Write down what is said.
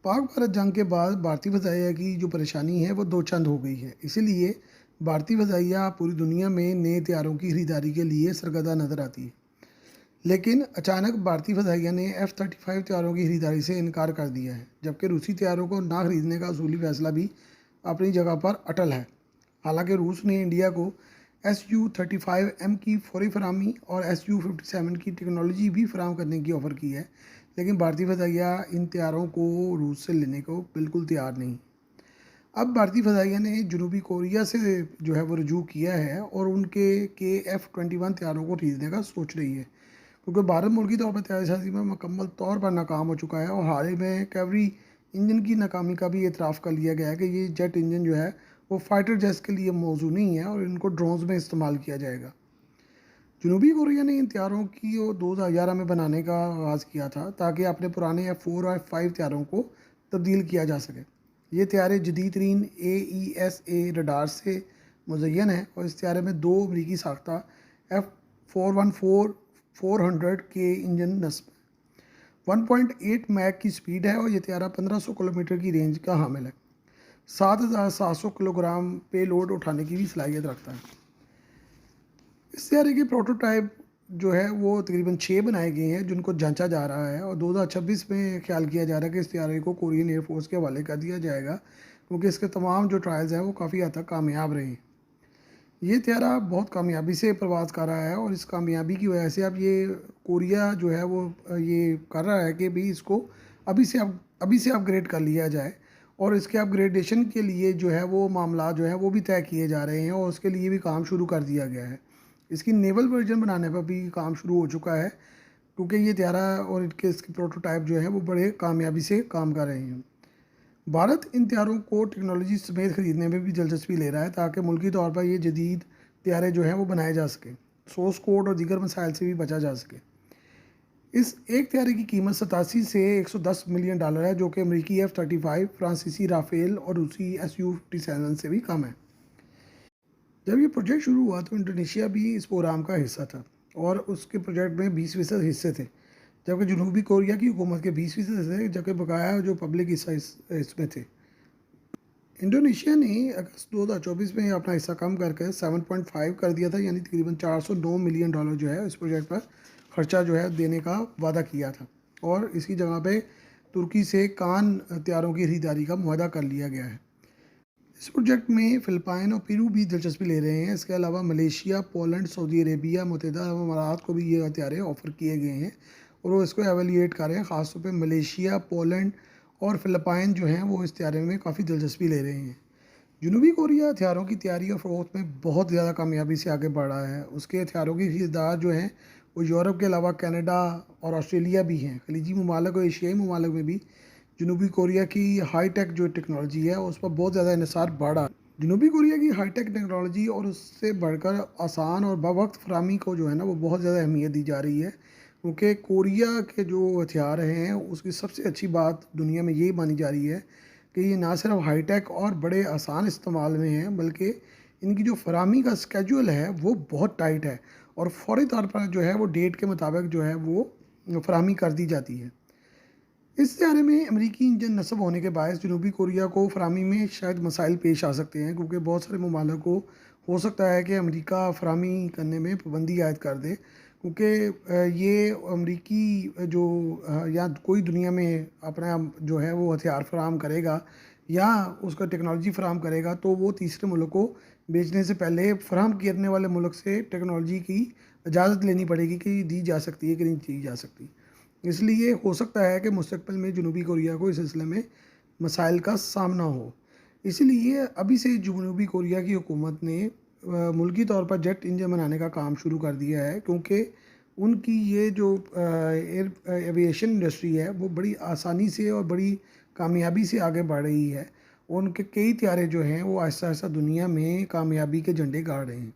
पाक भारत जंग के बाद भारतीय फ़ज़ाइया की जो परेशानी है वो दो चंद हो गई है। इसीलिए भारतीय फ़ज़ाइया पूरी दुनिया में नए तैयारों की खरीदारी के लिए सरगर्दा नज़र आती है। लेकिन अचानक भारतीय फ़ज़ाइया ने F-35 तैयारों की खरीदारी से इनकार कर दिया है, जबकि रूसी तैयारों को ना खरीदने का असूली फैसला भी अपनी जगह पर अटल है। हालांकि रूस ने इंडिया को Su-35M की फौरी फरहमी और Su-57 की टेक्नोलॉजी भी फराहम करने की ऑफ़र की है, लेकिन भारतीय फ़ज़ाइया इन तैयारों को रूस से लेने को बिल्कुल तैयार नहीं। अब भारतीय फ़ज़ाइया ने जनूबी कोरिया से जो है वो रुजू किया है और उनके F-21 तैयारों को खरीदने का सोच रही है, क्योंकि भारत मुल्की तौर पर तैयारी में मुकम्मल तौर पर नाकाम हो चुका है और हाल ही में कैवरी इंजन की नाकामी का भी एतराफ़ कर लिया गया है कि ये जेट इंजन जो है वो फाइटर जेट्स के लिए मौजू नहीं है और इनको ड्रोन्स में इस्तेमाल किया जाएगा। जनूबी कोरिया ने इन तैयारों की 2011 में बनाने का आगाज़ किया था ताकि अपने पुराने F-4 और F-5 तैयारों को तब्दील किया जा सके। ये तैयारे जदीद तरीन AESA रडार से मुज़य्यन है और इस तैयारे में दो अमरीकी साख्ता F414-400 के इंजन नस्ब 1.8 मैक की स्पीड है और यह तैयारा 1500 किलोमीटर की रेंज का हामिल है। 7700 किलोग्राम पे लोड उठाने की भी सलाहियत रखता है। इस तैयारे के प्रोटोटाइप जो है वो तकरीबन 6 बनाए गए हैं जिनको जांचा जा रहा है और 2026 में ख्याल किया जा रहा है कि इस तैयारे को कोरियन एयरफोर्स के हवाले कर दिया जाएगा, क्योंकि इसके तमाम जो ट्रायल्स हैं वो काफ़ी हद तक कामयाब रहे हैं। ये तैयारा बहुत कामयाबी से प्रवास कर रहा है और इस कामयाबी की वजह से अब ये कोरिया जो है वो ये कर रहा है कि भाई इसको अभी से अपग्रेड कर लिया जाए और इसके अपग्रेडेशन के लिए जो है वो मामला जो है वो भी तय किए जा रहे हैं और उसके लिए भी काम शुरू कर दिया गया है। इसकी नेवल वर्जन बनाने पर भी काम शुरू हो चुका है, क्योंकि ये तैयारा और इसके प्रोटोटाइप जो है वो बड़े कामयाबी से काम कर रहे हैं। भारत इन तैयारों को टेक्नोलॉजी समेत ख़रीदने में भी दिलचस्पी ले रहा है ताकि मुल्की तौर पर ये जदीद तैयारे जो हैं वो बनाए जा सकें, सोर्स कोड और दीगर मसाइल से भी बचा जा सके। इस एक तैयारे की कीमत 87 से $110 मिलियन है, जो कि अमरीकी F-35, फ्रांसीसी राफेल और रूसी Su-57 से भी कम है। जब ये प्रोजेक्ट शुरू हुआ तो इंडोनेशिया भी इस प्रोग्राम का हिस्सा था और उसके प्रोजेक्ट में 20% हिस्से थे, जबकि जनूबी कोरिया की हुकूमत के 20% थे, जबकि बकाया जो पब्लिक हिस्सा इसमें थे। इंडोनेशिया ने अगस्त 2024 में अपना हिस्सा कम करके 7.5 कर दिया था, यानी तकरीबन $409 मिलियन जो है इस प्रोजेक्ट पर खर्चा जो है देने का वादा किया था और इसकी जगह पे तुर्की से कान तैयारों की खरीदारी का मुआहदा कर लिया गया है। इस प्रोजेक्ट में फ़िलिपाइन और पेरू भी दिलचस्पी ले रहे हैं। इसके अलावा मलेशिया, पोलैंड, सऊदी अरेबिया, मुत्तहिदा अरब अमारात को भी ये हथियारें ऑफ़र किए गए हैं और वो इसको एवेल्यूएट कर रहे हैं। ख़ासतौर पे मलेशिया, पोलैंड और फ़िलिपाइन जो हैं वो इस तैयारे में काफ़ी दिलचस्पी ले रहे हैं। जनूबी कोरिया हथियारों की तैयारी और फ़रोख्त में बहुत ज़्यादा कामयाबी से आगे बढ़ रहा है। उसके हथियारों की खरीदार जो हैं वो यूरोप के अलावा कनाडा और ऑस्ट्रेलिया भी हैं। खलीजी ममालिक और एशियाई ममालिक में भी जनूबी कोरिया की हाईटेक जो टेक्नोलॉजी है उस पर बहुत ज़्यादा इन्हिसार बढ़ रहा है। जनूबी कोरिया की हाईटेक टेक्नोलॉजी और उससे बढ़कर आसान और बवक्त फराहमी को जो है ना वो बहुत ज़्यादा अहमियत दी जा रही है, क्योंकि कोरिया के जो हथियार हैं उसकी सबसे अच्छी बात दुनिया में यही मानी जा रही है कि ये ना सिर्फ हाईटेक और बड़े आसान इस्तेमाल में हैं, बल्कि इनकी जो फराहमी का स्केड्यूल है वो बहुत टाइट है और फौरी तौर पर जो है वो डेट के मुताबिक जो है वो फराहमी कर दी जाती है। इस तैयारे में अमेरिकी इंजन नस्ब होने के बायस जनूबी कोरिया को फराहमी में शायद मसाइल पेश आ सकते हैं, क्योंकि बहुत सारे ममालिक को हो सकता है कि अमेरिका फराहमी करने में पाबंदी आयद कर दे, क्योंकि ये अमेरिकी जो या कोई दुनिया में अपना जो है वो हथियार फराहम करेगा या उसका टेक्नोलॉजी फराहम करेगा तो वो तीसरे मुल्क को बेचने से पहले फराहम करने वाले मुल्क से टेक्नोलॉजी की इजाज़त लेनी पड़ेगी कि दी जा सकती है कि नहीं दी जा सकती। इसलिए हो सकता है कि मुस्तकबिल में जनूबी कोरिया को इस सिलसिले में मसाइल का सामना हो। इसीलिए अभी से जनूबी कोरिया की हुकूमत ने मुल्की तौर पर जेट इंजन बनाने का काम शुरू कर दिया है, क्योंकि उनकी ये जो एयर एविएशन इंडस्ट्री है वो बड़ी आसानी से और बड़ी कामयाबी से आगे बढ़ रही है। उनके कई तैयारे जो हैं वो आहिस्ता आहिस्ता दुनिया में कामयाबी के झंडे गाड़ रहे हैं।